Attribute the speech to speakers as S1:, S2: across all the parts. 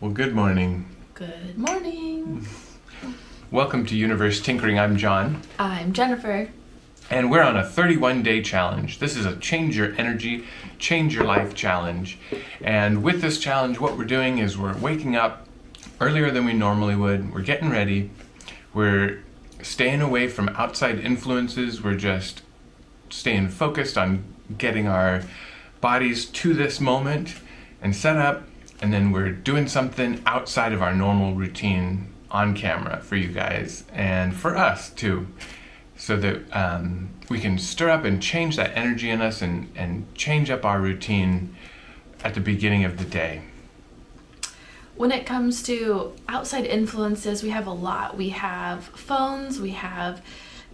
S1: Well, good morning.
S2: Good morning.
S1: Welcome to Universe Tinkering. I'm John,
S2: I'm Jennifer.
S1: and we're on a 31-day challenge. This is a Change Your Energy, Change Your Life challenge. And with this challenge, what we're doing is we're waking up earlier than we normally would. We're getting ready. We're staying away from outside influences. We're just staying focused on getting our bodies to this moment and set up. And then we're doing something outside of our normal routine on camera for you guys and for us too, so that we can stir up and change that energy in us and change up our routine at the beginning of the day.
S2: When it comes to outside influences, we have a lot. We have phones, we have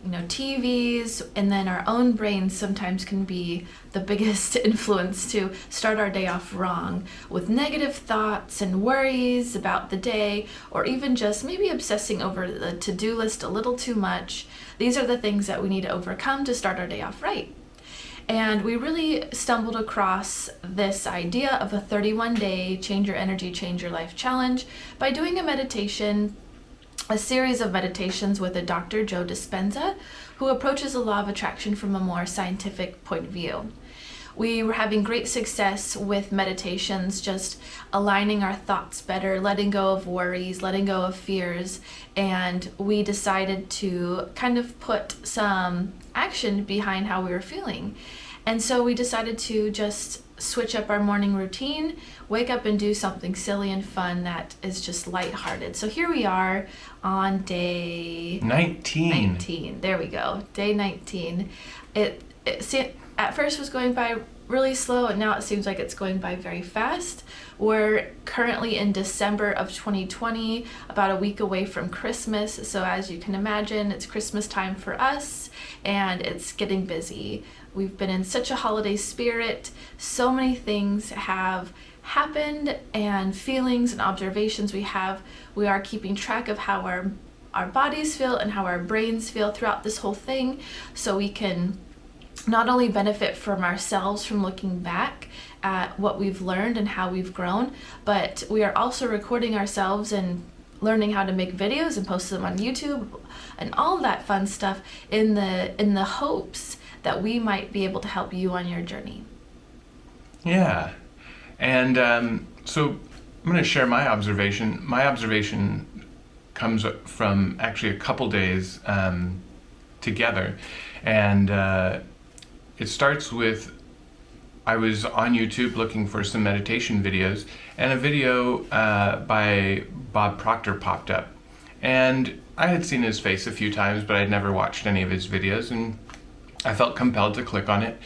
S2: TVs, and then our own brains sometimes can be the biggest influence to start our day off wrong with negative thoughts and worries about the day, or even just maybe obsessing over the to-do list a little too much. These are the things that we need to overcome to start our day off right. And we really stumbled across this idea of a 31-day Change Your Energy, Change Your Life challenge by doing a series of meditations with a Dr. Joe Dispenza, who approaches the law of attraction from a more scientific point of view. We were having great success with meditations, just aligning our thoughts better, letting go of worries, letting go of fears, and we decided to kind of put some action behind how we were feeling. And so we decided to just switch up our morning routine, wake up and do something silly and fun that is just lighthearted. So here we are on day 19. There we go. Day 19. It at first was going by really slow, and now it seems like it's going by very fast. We're currently in December of 2020, about a week away from Christmas. So as you can imagine, it's Christmas time for us and it's getting busy. We've been in such a holiday spirit. So many things have happened, and feelings and observations we are keeping track of how our bodies feel and how our brains feel throughout this whole thing, so we can not only benefit from ourselves from looking back at what we've learned and how we've grown, but we are also recording ourselves and learning how to make videos and post them on YouTube and all that fun stuff in the hopes that we might be able to help you on your journey.
S1: Yeah. And so I'm going to share my observation. My observation comes from actually a couple days together. And it starts with, I was on YouTube looking for some meditation videos, and a video by Bob Proctor popped up. And I had seen his face a few times, but I'd never watched any of his videos, and I felt compelled to click on it.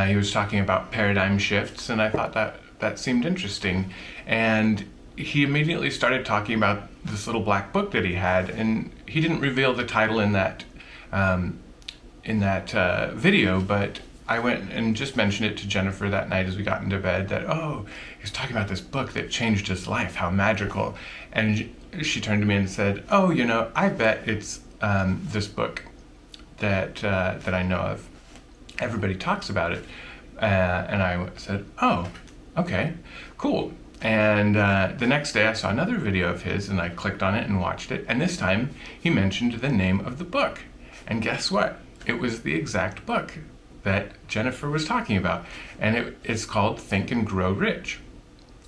S1: He was talking about paradigm shifts, and I thought that seemed interesting. And he immediately started talking about this little black book that he had, and he didn't reveal the title in that video, but I went and just mentioned it to Jennifer that night as we got into bed, that, he was talking about this book that changed his life, how magical. And she turned to me and said, I bet it's this book that I know of. Everybody talks about it. And I said, okay, cool. And the next day I saw another video of his, and I clicked on it and watched it. And this time he mentioned the name of the book. And guess what? It was the exact book that Jennifer was talking about. And it's called Think and Grow Rich.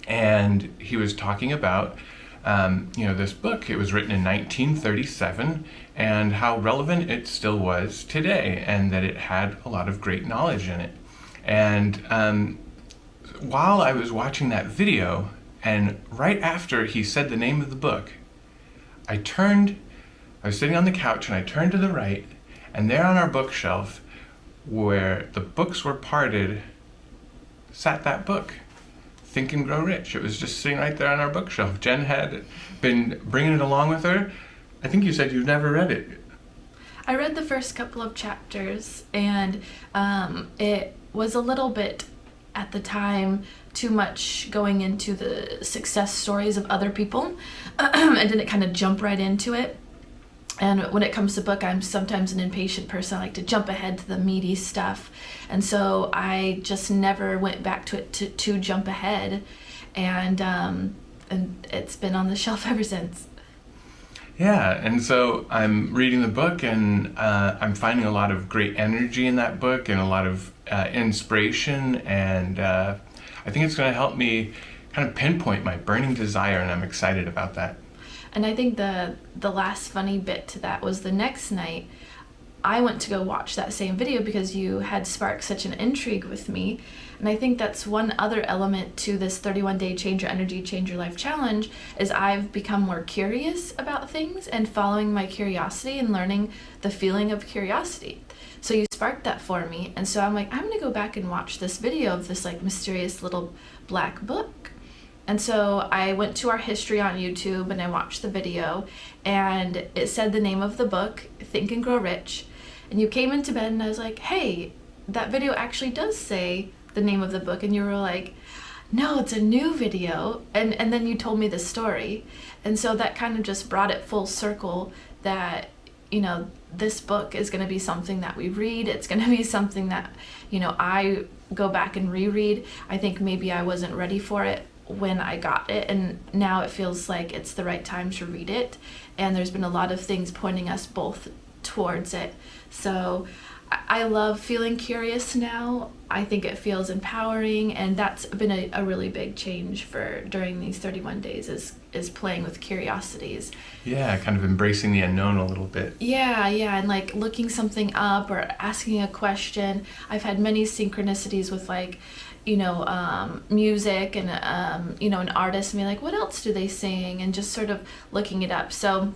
S1: And he was talking about this book. It was written in 1937, and how relevant it still was today, and that it had a lot of great knowledge in it. And while I was watching that video, and right after he said the name of the book, I was sitting on the couch, and I turned to the right, and there on our bookshelf, where the books were parted, sat that book, Think and Grow Rich. It was just sitting right there on our bookshelf. Jen had been bringing it along with her. I think you said you've never read it.
S2: I read the first couple of chapters, and it was a little bit, at the time, too much going into the success stories of other people, and didn't kind of jump right into it. And when it comes to book, I'm sometimes an impatient person. I like to jump ahead to the meaty stuff. And so I just never went back to it to jump ahead. And and it's been on the shelf ever since.
S1: Yeah, and so I'm reading the book, and I'm finding a lot of great energy in that book and a lot of inspiration, and I think it's going to help me kind of pinpoint my burning desire, and I'm excited about that.
S2: And I think the last funny bit to that was the next night I went to go watch that same video because you had sparked such an intrigue with me. And I think that's one other element to this 31-day Change Your Energy, Change Your Life challenge is I've become more curious about things and following my curiosity and learning the feeling of curiosity. So you sparked that for me. And so I'm like, I'm going to go back and watch this video of this like mysterious little black book. And so I went to our history on YouTube and I watched the video, and it said the name of the book, Think and Grow Rich. And you came into bed and I was like, hey, that video actually does say the name of the book. And you were like, no, it's a new video. And then you told me the story. And so that kind of just brought it full circle that, you know, this book is going to be something that we read. It's going to be something that, you know, I go back and reread. I think maybe I wasn't ready for it when I got it, and now it feels like it's the right time to read it, and there's been a lot of things pointing us both towards it. So I love feeling curious now. I think it feels empowering, and that's been a really big change for during these 31 days is playing with curiosities.
S1: Yeah, kind of embracing the unknown a little bit.
S2: Yeah, and like looking something up or asking a question. I've had many synchronicities with like, you know, music and, you know, an artist and be like, what else do they sing? And just sort of looking it up. So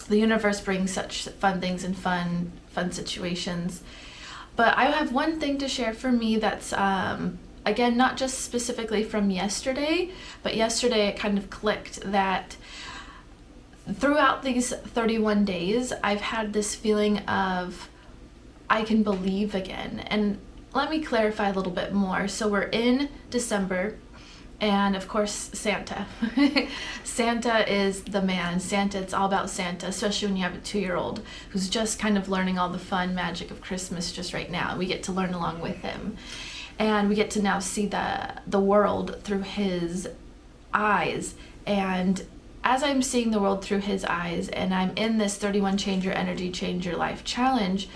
S2: the universe brings such fun things and fun situations. But I have one thing to share for me that's, again, not just specifically from yesterday, but yesterday it kind of clicked that throughout these 31 days, I've had this feeling of I can believe again. And let me clarify a little bit more. So we're in December, and of course Santa. Santa is the man. Santa, it's all about Santa, especially when you have a 2-year-old who's just kind of learning all the fun magic of Christmas just right now. We get to learn along with him. And we get to now see the world through his eyes. And as I'm seeing the world through his eyes, and I'm in this 31 Change Your Energy, Change Your Life challenge,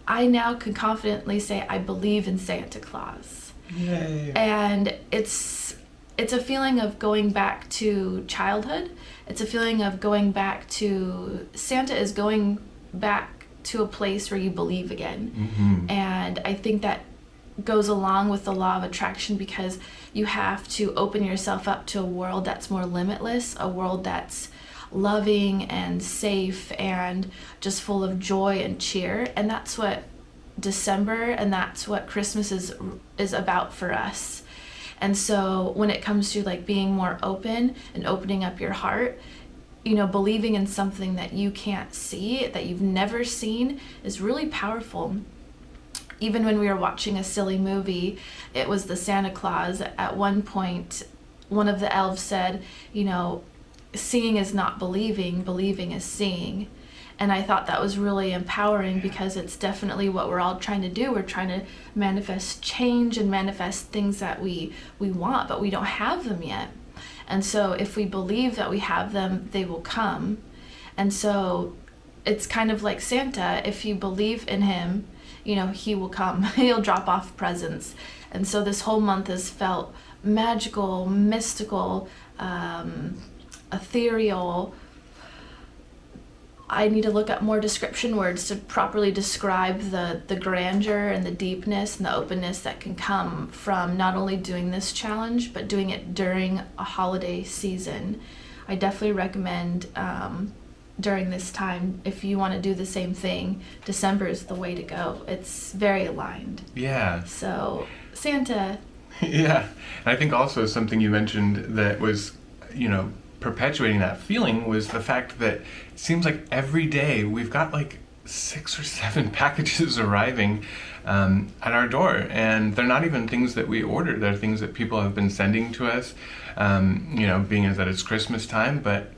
S2: I now can confidently say I believe in Santa Claus.
S1: Yay.
S2: And it's a feeling of going back to childhood. It's a feeling of going back to Santa is going back to a place where you believe again.
S1: Mm-hmm.
S2: And I think that goes along with the law of attraction because you have to open yourself up to a world that's more limitless, a world that's loving and safe and just full of joy and cheer. And that's what December and that's what Christmas is about for us. And so when it comes to like being more open and opening up your heart, you know, believing in something that you can't see, that you've never seen, is really powerful. Even when we were watching a silly movie, it was the Santa Claus. At one point, one of the elves said, you know, seeing is not believing, believing is seeing. And I thought that was really empowering because it's definitely what we're all trying to do. We're trying to manifest change and manifest things that we want, but we don't have them yet. And so if we believe that we have them, they will come. And so it's kind of like Santa. If you believe in him, you know, he will come. He'll drop off presents. And so this whole month has felt magical, mystical, ethereal. I need to look up more description words to properly describe the grandeur and the deepness and the openness that can come from not only doing this challenge, but doing it during a holiday season. I definitely recommend during this time, if you want to do the same thing, December is the way to go. It's very aligned.
S1: Yeah.
S2: So, Santa.
S1: Yeah. And I think also something you mentioned that was, you know, perpetuating that feeling was the fact that it seems like every day we've got like 6 or 7 packages arriving at our door, and they're not even things that we ordered. They're things that people have been sending to us, you know, being as that it's Christmas time, but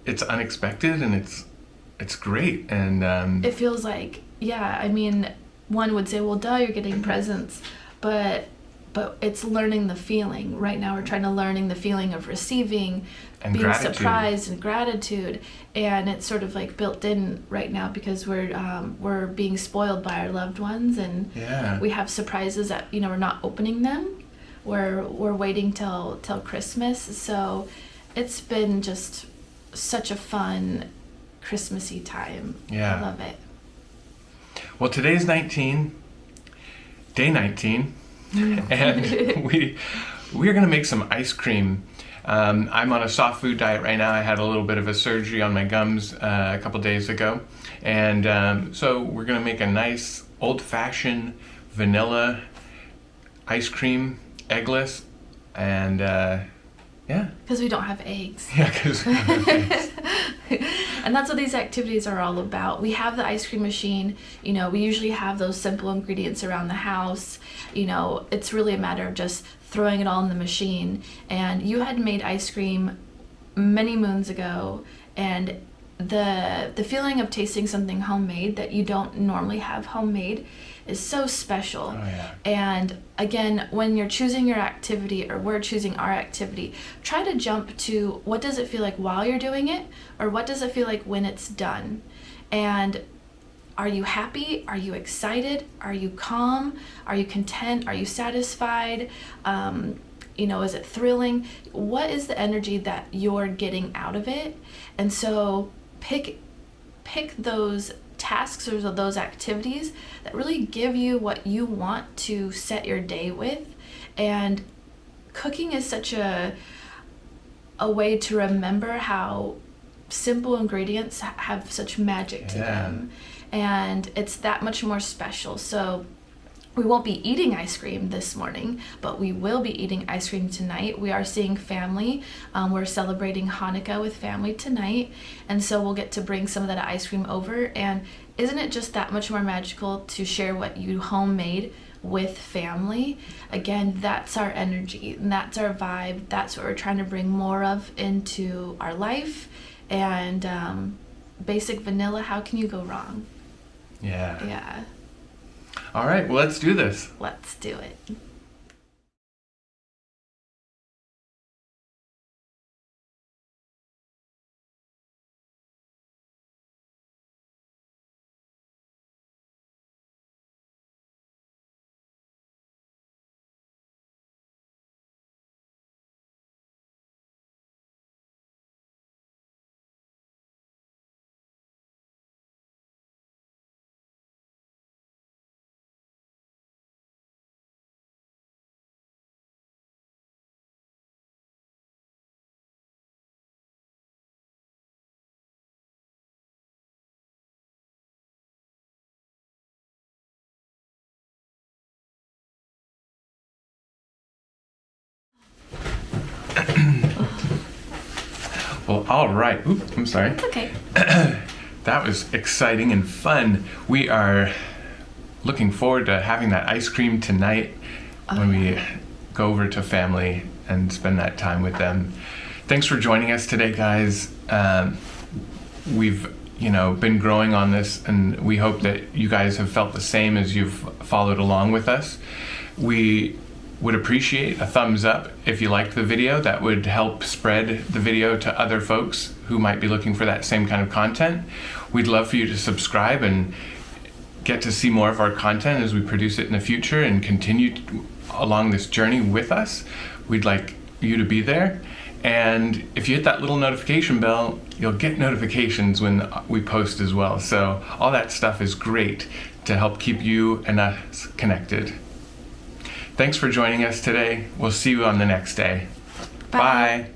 S1: it's unexpected and it's great. And
S2: it feels like, yeah, I mean, one would say, well, duh, you're getting presents, but but it's learning the feeling. Right now we're trying to learning the feeling of receiving,
S1: And
S2: being
S1: gratitude.
S2: surprised and gratitude, and it's sort of like built in right now because we're being spoiled by our loved ones, and
S1: Yeah.
S2: we have surprises that we're not opening them. We're waiting till Christmas, so it's been just such a fun Christmassy time.
S1: Yeah.
S2: I love it.
S1: Well, today's day 19, and we're gonna make some ice cream. I'm on a soft food diet right now. I had a little bit of a surgery on my gums a couple days ago, and so we're gonna make a nice old-fashioned vanilla ice cream, eggless, and yeah.
S2: Because we don't have eggs.
S1: Yeah, because
S2: And that's what these activities are all about. We have the ice cream machine. We usually have those simple ingredients around the house. It's really a matter of just throwing it all in the machine. And you had made ice cream many moons ago, and the feeling of tasting something homemade that you don't normally have homemade is so special.
S1: Oh, yeah.
S2: And again, when you're choosing your activity, or we're choosing our activity, try to jump to what does it feel like while you're doing it, or what does it feel like when it's done. And are you happy? Are you excited? Are you calm? Are you content? Are you satisfied? Is it thrilling? What is the energy that you're getting out of it? And so pick those tasks or those activities that really give you what you want to set your day with. And cooking is such a way to remember how simple ingredients have such magic to them, and it's that much more special. So we won't be eating ice cream this morning, but we will be eating ice cream tonight. We are seeing family. We're celebrating Hanukkah with family tonight, and so we'll get to bring some of that ice cream over. And isn't it just that much more magical to share what you homemade with family? Again, that's our energy, and that's our vibe. That's what we're trying to bring more of into our life. And basic vanilla, how can you go wrong?
S1: Yeah.
S2: Yeah.
S1: All right, well, let's do this.
S2: Let's do it.
S1: Well, all right. Oop, I'm sorry.
S2: It's okay.
S1: That was exciting and fun. We are looking forward to having that ice cream tonight when we go over to family and spend that time with them. Thanks for joining us today, guys. We've been growing on this, and we hope that you guys have felt the same as you've followed along with us. We would appreciate a thumbs up if you liked the video. That would help spread the video to other folks who might be looking for that same kind of content. We'd love for you to subscribe and get to see more of our content as we produce it in the future and continue along this journey with us. We'd like you to be there. And if you hit that little notification bell, you'll get notifications when we post as well. So all that stuff is great to help keep you and us connected. Thanks for joining us today. We'll see you on the next day.
S2: Bye.
S1: Bye.